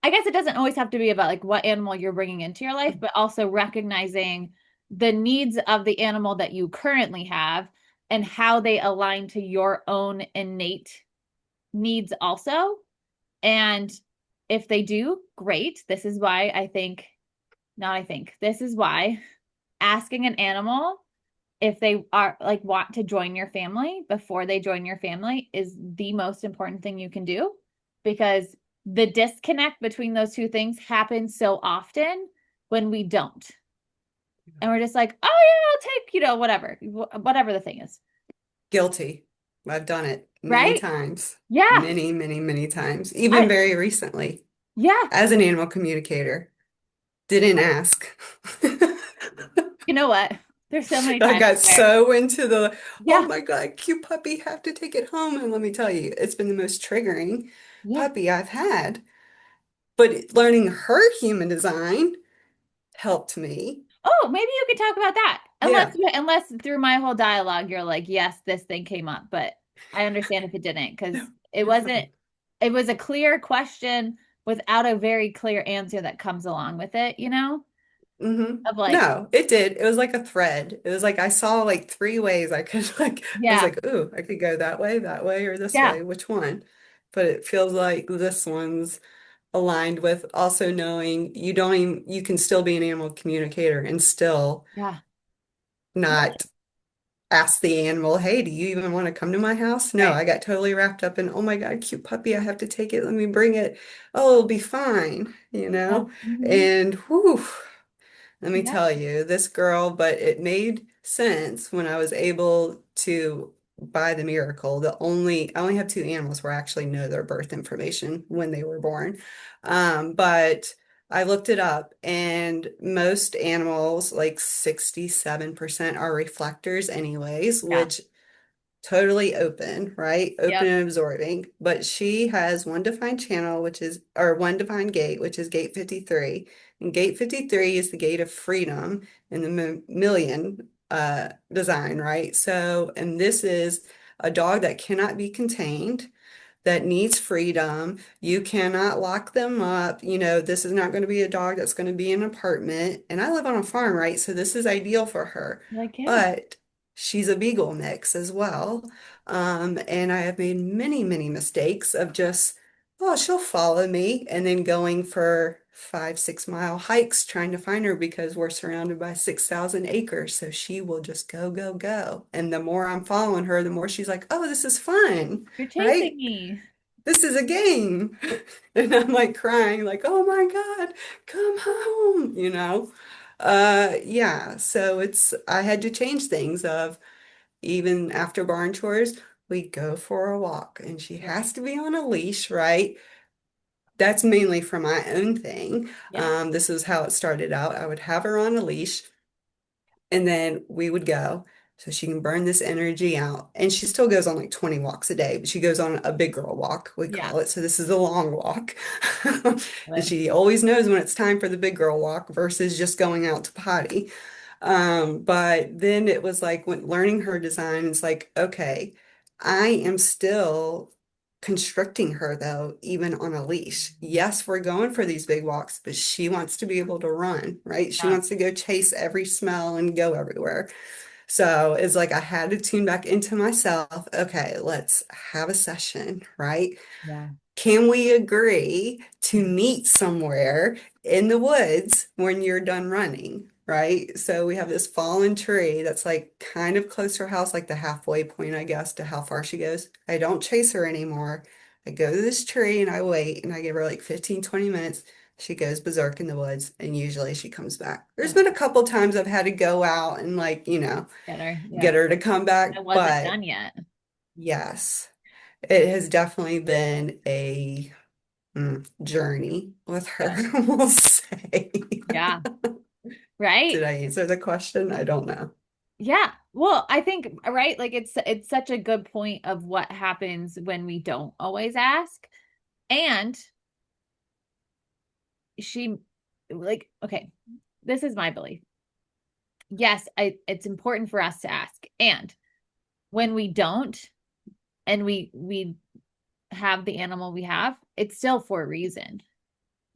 I guess it doesn't always have to be about like what animal you're bringing into your life, but also recognizing the needs of the animal that you currently have and how they align to your own innate needs also. And if they do, great. This is why not I think, this is why asking an animal if they are like want to join your family before they join your family is the most important thing you can do because the disconnect between those two things happens so often when we don't. And we're just like, oh yeah, I'll take, whatever the thing is. Guilty. I've done it many Right? times, Yeah. many, many, many times, even I very recently yeah. as an animal communicator. Didn't ask. You know what? There's so many I times got where, so into oh yeah, my God, cute puppy, have to take it home. And let me tell you, it's been the most triggering yeah. puppy I've had. But learning her human design helped me. Oh, maybe you could talk about that. Yeah, Unless through my whole dialogue you're like, yes, this thing came up, but I understand if it didn't no, because it you're wasn't fine. it was a clear question without a very clear answer that comes along with it, Hmm. of like, No, it did. It was like a thread. It was like I saw like three ways I could I was yeah, like, ooh, I could go that way, or this yeah, way. Which one? But it feels like this one's aligned with also knowing you don't even, you can still be an animal communicator and still yeah, not ask the animal, hey, do you even want to come to my house? No, right. I got totally wrapped up in, oh my God, cute puppy, I have to take it. Let me bring it. Oh, it'll be fine, Yeah. Hmm. And whew, let me Yeah. tell you, this girl, but it made sense when I was able to buy the miracle. I only have two animals where I actually know their birth information when they were born. But I looked it up, and most animals, like 67%, are reflectors, anyways, Yeah. which totally open, right? Open Yep. and absorbing. But she has one defined channel, or one defined gate, which is gate 53. And gate 53 is the gate of freedom in the million design, right? So, and this is a dog that cannot be contained, that needs freedom. You cannot lock them up. This is not going to be a dog that's going to be in an apartment. And I live on a farm, right? So this is ideal for her. Like, yeah. But she's a beagle mix as well. And I have made many, many mistakes of just, oh, she'll follow me and then going for 5, 6 mile hikes trying to find her because we're surrounded by 6,000 acres. So she will just go, go, go. And the more I'm following her, the more she's like, oh, this is fun, You're chasing right? me. This is a game. And I'm like crying, like, oh my God, come home. Yeah. So I had to change things of even after barn chores, we go for a walk and she Right. has to be on a leash, right? That's mainly for my own thing. Yeah. This is how it started out. I would have her on a leash and then we would go so she can burn this energy out. And she still goes on like 20 walks a day, but she goes on a big girl walk, we Yeah. call it. So this is a long walk. And But she always knows when it's time for the big girl walk versus just going out to potty. But then it was like when learning her design, it's like, okay, I am still constricting her though, even on a leash. Yes, we're going for these big walks, but she wants to be able to run, right? She yeah. wants to go chase every smell and go everywhere. So it's like I had to tune back into myself. Okay, let's have a session, right? Yeah. Can we agree to meet somewhere in the woods when you're done running? Right. So we have this fallen tree that's like kind of close to her house, like the halfway point, I guess, to how far she goes. I don't chase her anymore. I go to this tree and I wait and I give her like 15, 20 minutes. She goes berserk in the woods and usually she comes back. There's been a Okay. couple times I've had to go out and like, Get her. get Yeah. her to come I back. wasn't But done yet. yes, it has definitely been a journey with her, Good. we'll say. Yeah. Right. Did I answer the question? I don't know. Yeah. Well, I think, right, like it's such a good point of what happens when we don't always ask. And she like, okay, this is my belief. Yes, it's important for us to ask. And when we don't and we have the animal we have, it's still for a reason.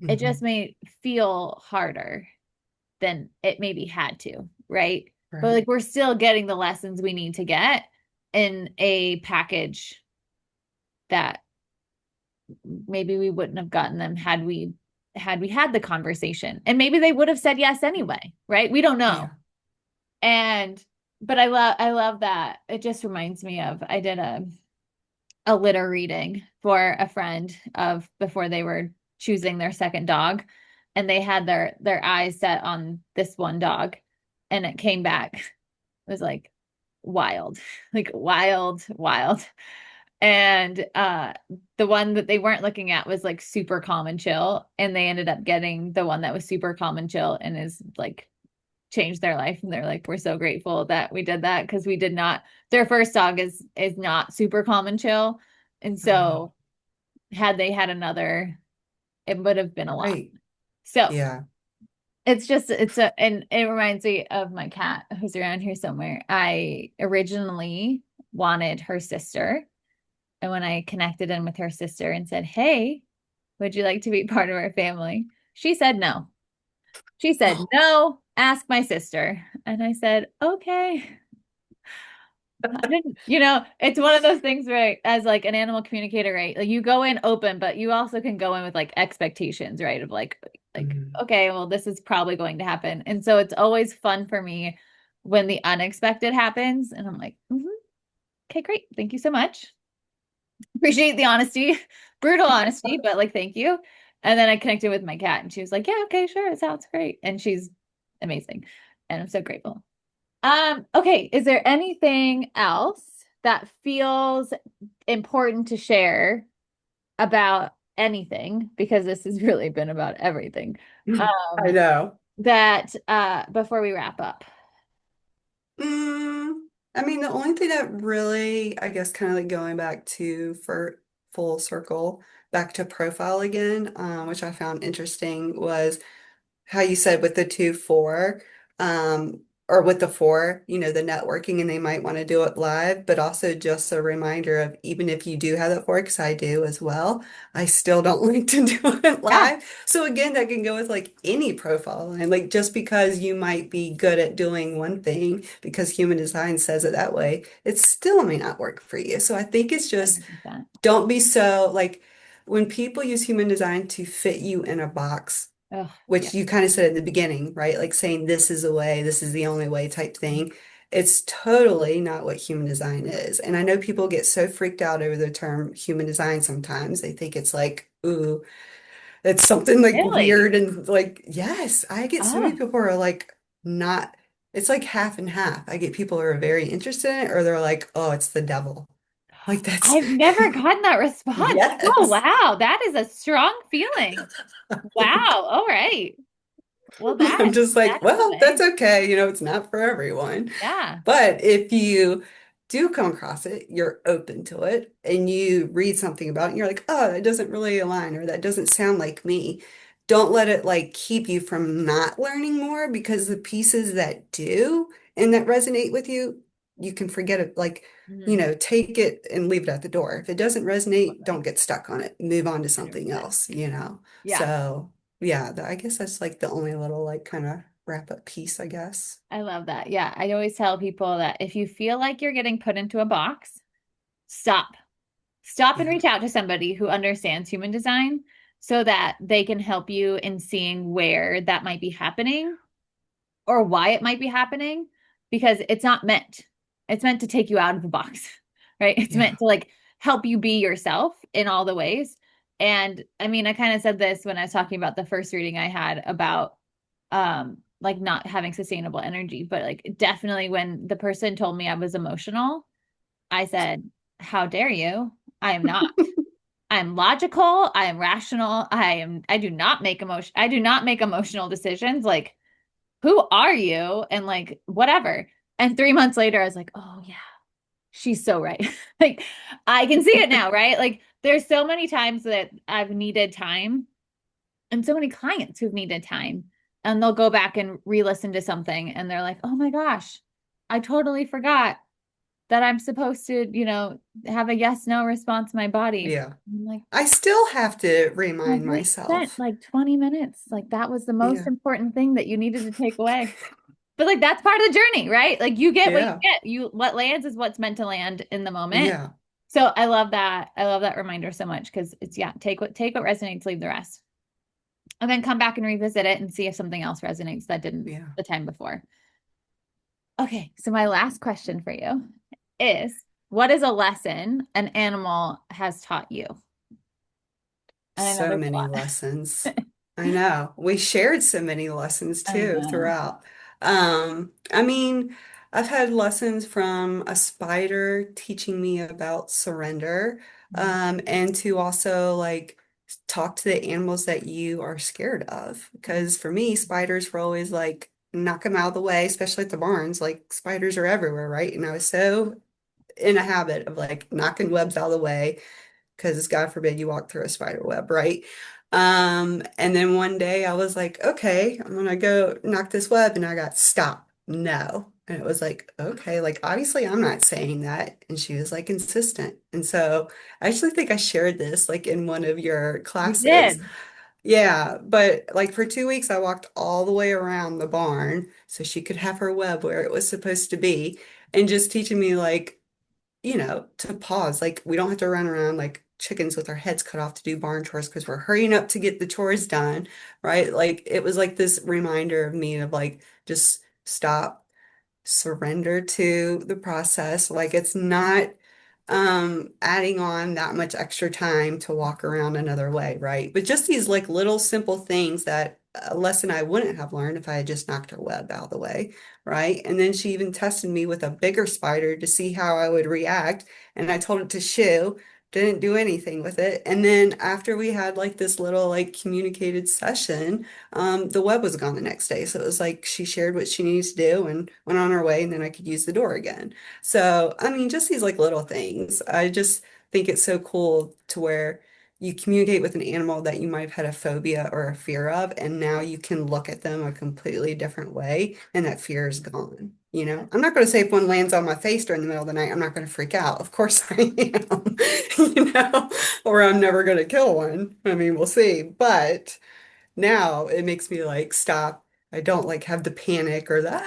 It just Mhm. may feel harder than it maybe had to, right? But Right. like we're still getting the lessons we need to get in a package that maybe we wouldn't have gotten them had we had the conversation. And maybe they would have said yes anyway, right? We don't know. Yeah. And but I love that. It just reminds me of I did a litter reading for a friend of before they were choosing their second dog, and they had their eyes set on this one dog, and it came back. It was like wild, like wild, wild. And the one that they weren't looking at was like super calm and chill, and they ended up getting the one that was super calm and chill and is like changed their life, and they're like, we're so grateful that we did that because we did not, their first dog is not super calm and chill, and Oh, so had they had another, it would have been a lot. right. So Yeah. it's just it's a and it reminds me of my cat who's around here somewhere. I originally wanted her sister, and when I connected in with her sister and said, hey, would you like to be part of our family, she said no. She said, Oh, no, ask my sister. And I said, okay. I didn't, it's one of those things where, as like an animal communicator, right? Like you go in open, but you also can go in with like expectations, right? Of like, mhm. okay, well, this is probably going to happen. And so it's always fun for me when the unexpected happens. And I'm like, okay, great. Thank you so much. Appreciate the honesty, brutal honesty, but like, thank you. And then I connected with my cat and she was like, yeah, okay, sure. It sounds great. And she's amazing. And I'm so grateful. Okay, is there anything else that feels important to share about anything? Because this has really been about everything. I Um, know. that before we wrap up. Mm, I mean, the only thing that really, I guess, kind of like going back to for full circle, back to profile again, which I found interesting was how you said with the 2-4, or with the four, the networking, and they might want to do it live, but also just a reminder of even if you do have that four, because I do as well, I still don't like to do it Yeah. live. So again, that can go with like any profile, and like just because you might be good at doing one thing because human design says it that way, it still may not work for you. So I think it's just 100%. don't be so like when people use human design to fit you in a box, Oh, yeah. which you kind of said at the beginning, right? Like saying this is the way, this is the only way type thing. It's totally not what human design is. And I know people get so freaked out over the term human design sometimes. They think it's like, ooh, it's something like Really? weird. And like, yes, I get so many Oh, people who are like, not, it's like half and half. I get people who are very interested in it, or they're like, oh, it's the devil. Like that's, I've never gotten that response. Oh, yes. wow. That is a strong feeling. Wow. All right. Well, I'm just like, that's the well, that's way. okay. It's not for everyone. Yeah. But if you do come across it, you're open to it, and you read something about it, and you're like, oh, that doesn't really align, or that doesn't sound like me. Don't let it like keep you from not learning more, because the pieces that do and that resonate with you, you can forget it. Like, Mhm. take it and leave it at the door. If it doesn't resonate, don't Totally. get stuck on it. Move on to something 100%. else. Yeah. So yeah, I guess that's like the only little like kind of wrap up piece, I guess. I love that. Yeah. I always tell people that if you feel like you're getting put into a box, stop. Stop and Yeah. reach out to somebody who understands human design so that they can help you in seeing where that might be happening or why it might be happening because it's not meant. It's meant to take you out of the box, right? It's Yeah. meant to like help you be yourself in all the ways. And I mean, I kind of said this when I was talking about the first reading I had about like not having sustainable energy, but like definitely when the person told me I was emotional, I said, "How dare you? I am not. I'm logical, I am rational, I do not make emotional decisions. Like who are you?" And like, whatever. And 3 months later, I was like, oh, yeah, she's so right. Like, I can see it now, right? Like, there's so many times that I've needed time and so many clients who've needed time. And they'll go back and re listen to something and they're like, oh my gosh, I totally forgot that I'm supposed to, have a yes, no response to my body. Yeah. I'm like, I still have to well, remind we spent myself. like 20 minutes. Like, that was the most Yeah. important thing that you needed to take away. But like that's part of the journey, right? Like you get what you Yeah. get. What lands is what's meant to land in the moment. Yeah. So I love that. I love that reminder so much because it's yeah, take what resonates, leave the rest. And then come back and revisit it and see if something else resonates that didn't Yeah. the time before. Okay, so my last question for you is what is a lesson an animal has taught you? And I know So there's a many lot. lessons. I know. We shared so many lessons I too know. throughout. I mean, I've had lessons from a spider teaching me about surrender, and to also like talk to the animals that you are scared of. Because for me, spiders were always like, knock them out of the way, especially at the barns. Like spiders are everywhere, right? And I was so in a habit of like knocking webs out of the way because God forbid you walk through a spider web, right? And then one day I was like, okay, I'm gonna go knock this web, and I got stop. No. And it was like, okay, like obviously I'm not saying that. And she was like insistent. And so I actually think I shared this like in one of your You classes. did. Yeah, but like for 2 weeks I walked all the way around the barn so she could have her web where it was supposed to be, and just teaching me like to pause. Like we don't have to run around like chickens with our heads cut off to do barn chores because we're hurrying up to get the chores done, right? Like it was like this reminder of me of like just stop, surrender to the process. Like it's not adding on that much extra time to walk around another way, right? But just these like little simple things that a lesson I wouldn't have learned if I had just knocked her web out of the way, right? And then she even tested me with a bigger spider to see how I would react. And I told it to shoo, didn't do anything with it. And then after we had like this little like communicated session, the web was gone the next day. So it was like she shared what she needs to do and went on her way, and then I could use the door again. So, I mean, just these like little things. I just think it's so cool to where you communicate with an animal that you might have had a phobia or a fear of, and now you can look at them a completely different way, and that fear is gone. I'm not going to say if one lands on my face during the middle of the night, I'm not going to freak out. Of course I am, or I'm never going to kill one. I mean, we'll see. But now it makes me like stop. I don't like have the panic or the,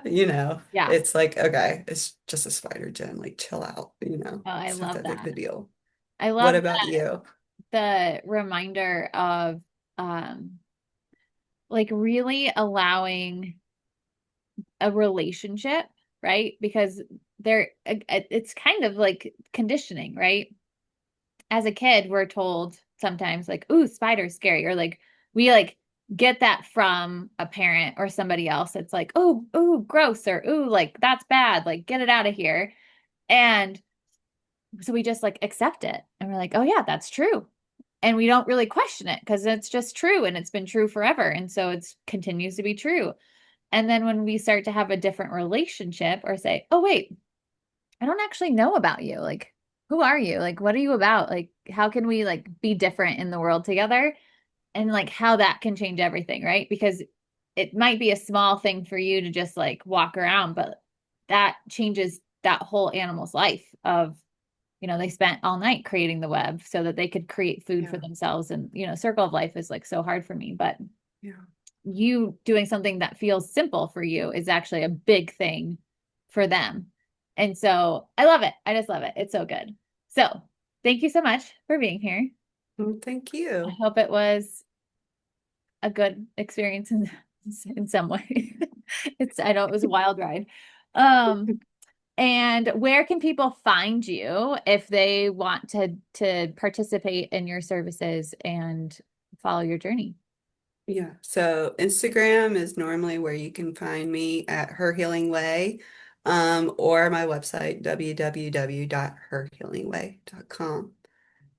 Yeah. it's like, okay, it's just a spider, Jen, like chill out, Oh, I it's not love that big of a that. deal. I What love about you? the reminder of um like really allowing a relationship, right? Because it's kind of like conditioning, right? As a kid, we're told sometimes like, "Ooh, spider's scary," or like we like get that from a parent or somebody else. It's like, "Oh, ooh, gross," or "Ooh, like that's bad, like get it out of here." And so we just like accept it and we're like, "Oh yeah, that's true." And we don't really question it because it's just true and it's been true forever. And so it continues to be true. And then when we start to have a different relationship or say, oh, wait, I don't actually know about you. Like, who are you? Like, what are you about? Like, how can we like be different in the world together? And like how that can change everything, right? Because it might be a small thing for you to just like walk around, but that changes that whole animal's life of, they spent all night creating the web so that they could create food for Yeah, themselves. And, circle of life is like so hard for me, but yeah, you doing something that feels simple for you is actually a big thing for them. And so I love it. I just love it. It's so good. So thank you so much for being here. Well, thank I you. hope it was a good experience in some way. I know it was a wild ride. Um, and where can people find you if they want to participate in your services and follow your journey? Yeah. So Instagram is normally where you can find me at Her Healing Way, or my website, www.herhealingway.com.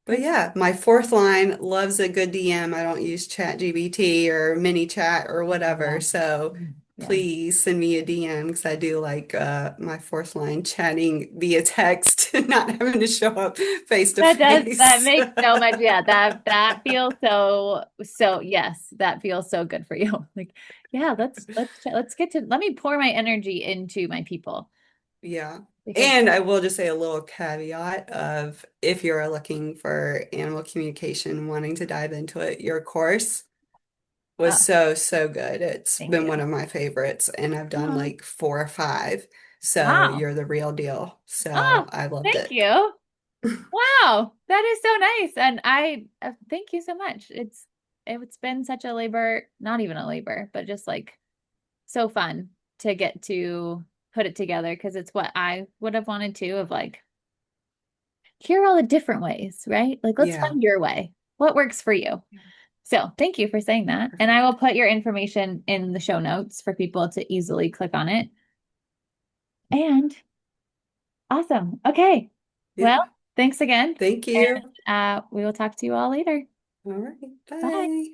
But Perfect. yeah, my fourth line loves a good DM. I don't use ChatGPT or mini chat or whatever. Yeah. So Yeah. please send me a DM because I do like my fourth line chatting via text, not having to show up face to That face. makes so much, yeah, that feels so yes, that feels so good for you. Like, yeah, let me pour my energy into my people Yeah. because And I will just say a little caveat of if you're looking for animal communication, wanting to dive into it, your course was oh, so, so good. It's thank been you. one of my favorites, and I've done Oh, like four or five. So wow. you're the real deal. Oh, So I loved thank it. you. Wow, that is so nice. And I thank you so much. It's been such a labor, not even a labor, but just like so fun to get to put it together because it's what I would have wanted to of like, here are all the different ways, right? Like, let's Yeah. find your way. What works for you? Yeah. So, thank you for saying that. And I will Perfect. put your information in the show notes for people to easily click on it. And awesome. Okay. Well, Yeah. thanks again. Thank And you. we will talk to you all later. All right. Bye. Bye.